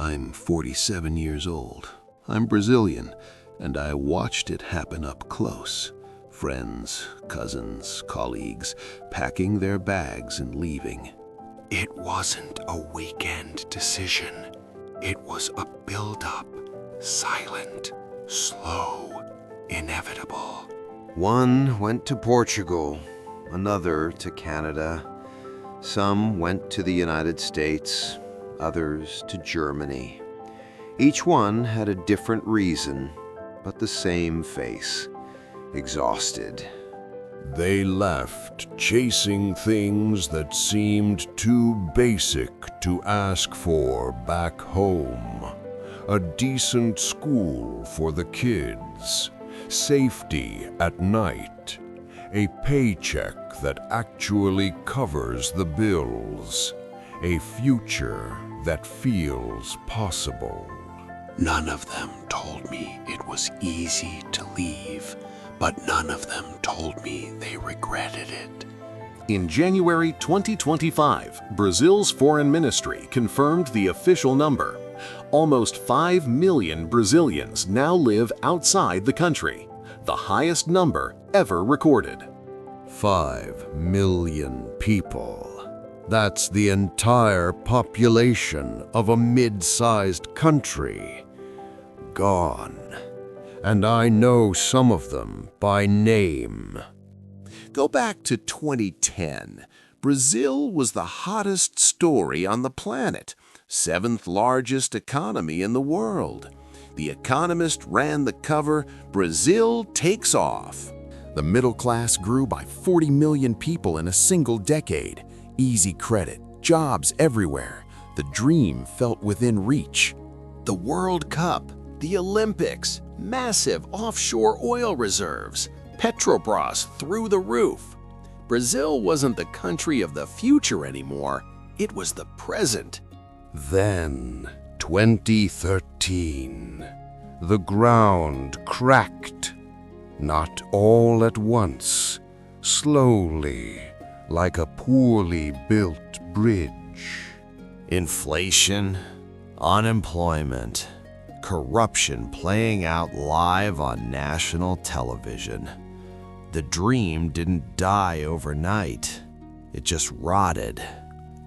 I'm 47 years old. I'm Brazilian, and I watched it happen up close. Friends, cousins, colleagues, packing their bags and leaving. It wasn't a weekend decision. It was a build-up, silent, slow, inevitable. One went to Portugal, another to Canada. Some went to the United States, others to Germany. Each one had a different reason, but the same face, exhausted. They left chasing things that seemed too basic to ask for back home. A decent school for the kids, safety at night, a paycheck that actually covers the bills, a future that feels possible. None of them told me it was easy to leave, but none of them told me they regretted it. In January 2025, Brazil's foreign ministry confirmed the official number. Almost 5 million Brazilians now live outside the country, the highest number ever recorded. 5 million people. That's the entire population of a mid-sized country. Gone. And I know some of them by name. Go back to 2010. Brazil was the hottest story on the planet, 7th largest economy in the world. The Economist ran the cover, "Brazil takes off." The middle class grew by 40 million people in a single decade. Easy credit, jobs everywhere. The dream felt within reach. The World Cup, the Olympics, massive offshore oil reserves, Petrobras through the roof. Brazil wasn't the country of the future anymore, it was the present. Then, 2013, the ground cracked. Not all at once, slowly, like a poorly built bridge. Inflation, unemployment, corruption playing out live on national television. The dream didn't die overnight. It just rotted.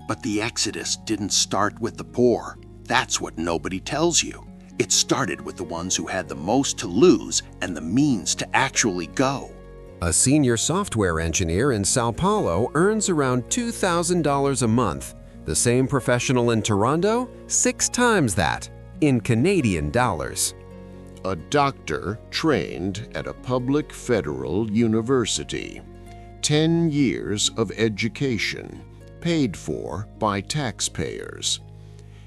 But the exodus didn't start with the poor. That's what nobody tells you. It started with the ones who had the most to lose and the means to actually go. A senior software engineer in Sao Paulo earns around $2,000 a month. The same professional in Toronto, 6 times that, in Canadian dollars. A doctor trained at a public federal university. 10 years of education, paid for by taxpayers.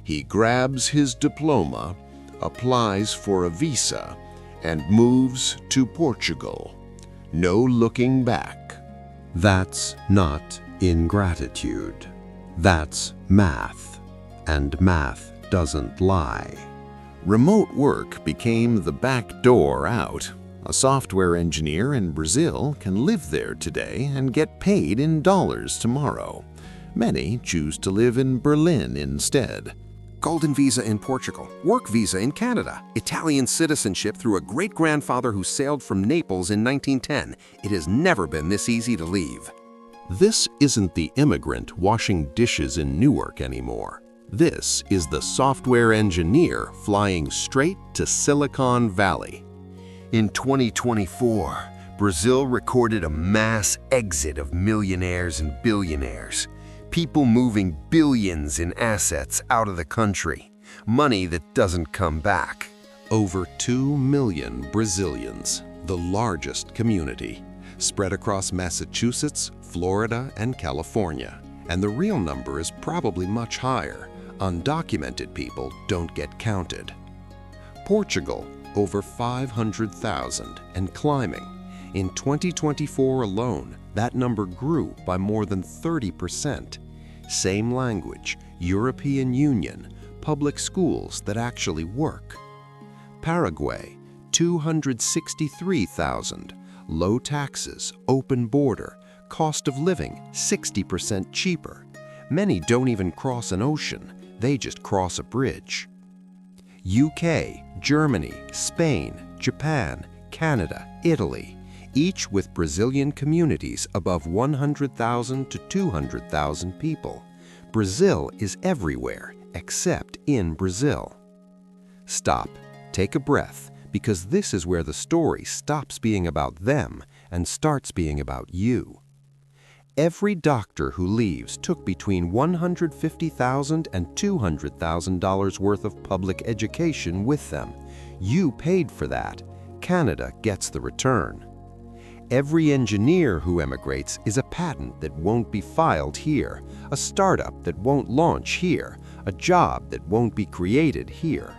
He grabs his diploma, applies for a visa, and moves to Portugal. No looking back. That's not ingratitude. That's math. And math doesn't lie. Remote work became the back door out. A software engineer in Brazil can live there today and get paid in dollars tomorrow. Many choose to live in Berlin instead. Golden visa in Portugal, work visa in Canada, Italian citizenship through a great-grandfather who sailed from Naples in 1910. It has never been this easy to leave. This isn't the immigrant washing dishes in Newark anymore. This is the software engineer flying straight to Silicon Valley. In 2024, Brazil recorded a mass exit of millionaires and billionaires. People moving billions in assets out of the country. Money that doesn't come back. Over 2 million Brazilians, the largest community, spread across Massachusetts, Florida, and California. And the real number is probably much higher. Undocumented people don't get counted. Portugal, over 500,000 and climbing. In 2024 alone, that number grew by more than 30%. Same language, European Union, public schools that actually work. Paraguay, 263,000, low taxes, open border, cost of living 60% cheaper. Many don't even cross an ocean, they just cross a bridge. UK, Germany, Spain, Japan, Canada, Italy, each with Brazilian communities above 100,000 to 200,000 people. Brazil is everywhere except in Brazil. Stop, take a breath, because this is where the story stops being about them and starts being about you. Every doctor who leaves took between $150,000 and $200,000 worth of public education with them. You paid for that. Canada gets the return. Every engineer who emigrates is a patent that won't be filed here, a startup that won't launch here, a job that won't be created here.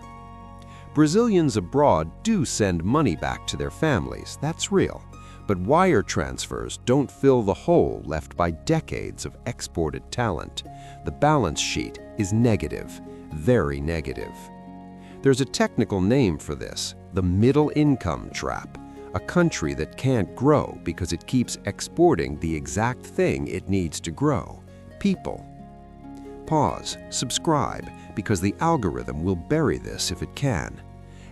Brazilians abroad do send money back to their families, that's real. But wire transfers don't fill the hole left by decades of exported talent. The balance sheet is negative, very negative. There's a technical name for this, the middle income trap, a country that can't grow because it keeps exporting the exact thing it needs to grow, people. Pause, subscribe, because the algorithm will bury this if it can.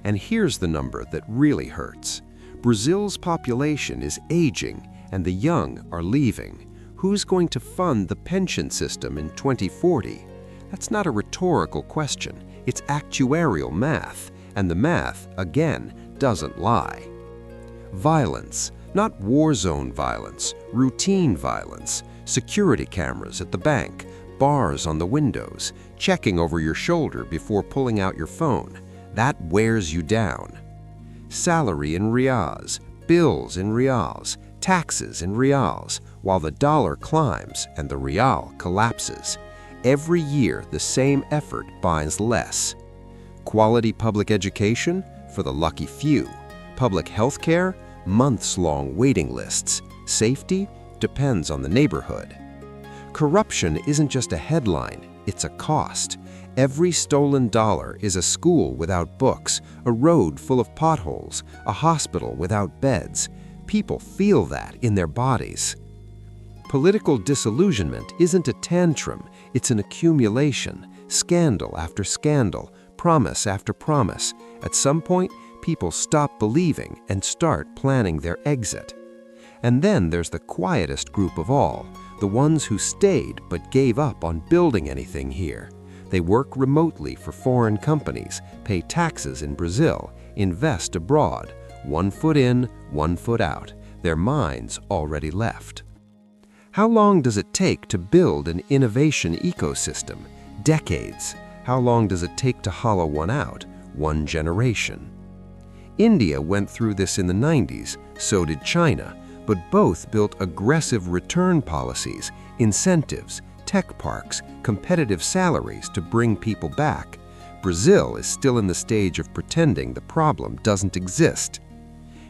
And here's the number that really hurts. Brazil's population is aging and the young are leaving. Who's going to fund the pension system in 2040? That's not a rhetorical question. It's actuarial math, and the math, again, doesn't lie. Violence, not war zone violence, routine violence, security cameras at the bank, bars on the windows, checking over your shoulder before pulling out your phone. That wears you down. Salary in reals, bills in reals, taxes in reals, while the dollar climbs and the real collapses. Every year, the same effort buys less. Quality public education? For the lucky few. Public health care? Months-long waiting lists. Safety? Depends on the neighborhood. Corruption isn't just a headline, it's a cost. Every stolen dollar is a school without books, a road full of potholes, a hospital without beds. People feel that in their bodies. Political disillusionment isn't a tantrum, it's an accumulation, scandal after scandal, promise after promise. At some point, people stop believing and start planning their exit. And then there's the quietest group of all, the ones who stayed but gave up on building anything here. They work remotely for foreign companies, pay taxes in Brazil, invest abroad, 1 foot in, 1 foot out, their minds already left. How long does it take to build an innovation ecosystem? Decades. How long does it take to hollow one out? 1 generation. India went through this in the 90s, so did China, but both built aggressive return policies, incentives, tech parks, competitive salaries to bring people back. Brazil is still in the stage of pretending the problem doesn't exist.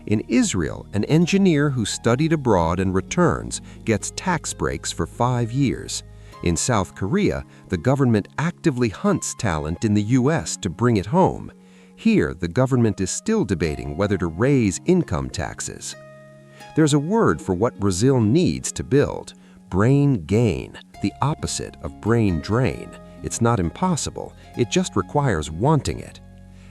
In Israel, an engineer who studied abroad and returns gets tax breaks for 5 years. In South Korea, the government actively hunts talent in the US to bring it home. Here, the government is still debating whether to raise income taxes. There's a word for what Brazil needs to build: brain gain, the opposite of brain drain. It's not impossible, it just requires wanting it.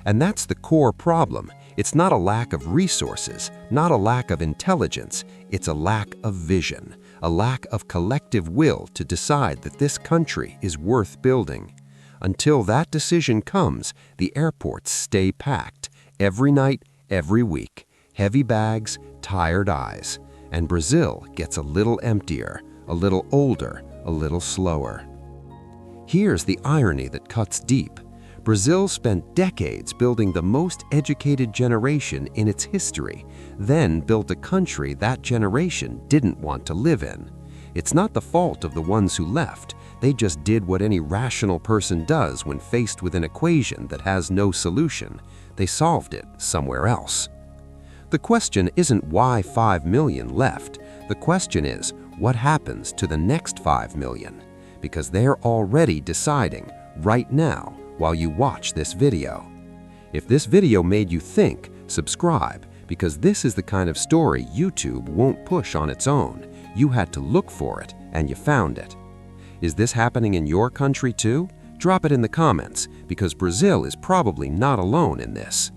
And that's the core problem. It's not a lack of resources, not a lack of intelligence, it's a lack of vision, a lack of collective will to decide that this country is worth building. Until that decision comes, the airports stay packed, every night, every week. Heavy bags, tired eyes. And Brazil gets a little emptier, a little older, a little slower. Here's the irony that cuts deep. Brazil spent decades building the most educated generation in its history, then built a country that generation didn't want to live in. It's not the fault of the ones who left. They just did what any rational person does when faced with an equation that has no solution. They solved it somewhere else. The question isn't why 5 million left. The question is, what happens to the next 5 million? Because they're already deciding right now while you watch this video. If this video made you think, subscribe, because this is the kind of story YouTube won't push on its own. You had to look for it, and you found it. Is this happening in your country too? Drop it in the comments, because Brazil is probably not alone in this.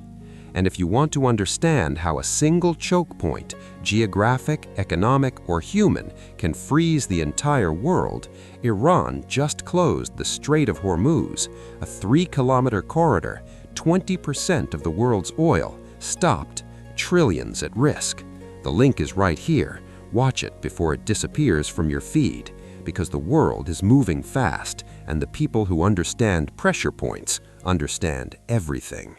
And if you want to understand how a single choke point, geographic, economic, or human, can freeze the entire world, Iran just closed the Strait of Hormuz, a 3-kilometer corridor, 20% of the world's oil, stopped, trillions at risk. The link is right here. Watch it before it disappears from your feed, because the world is moving fast, and the people who understand pressure points understand everything.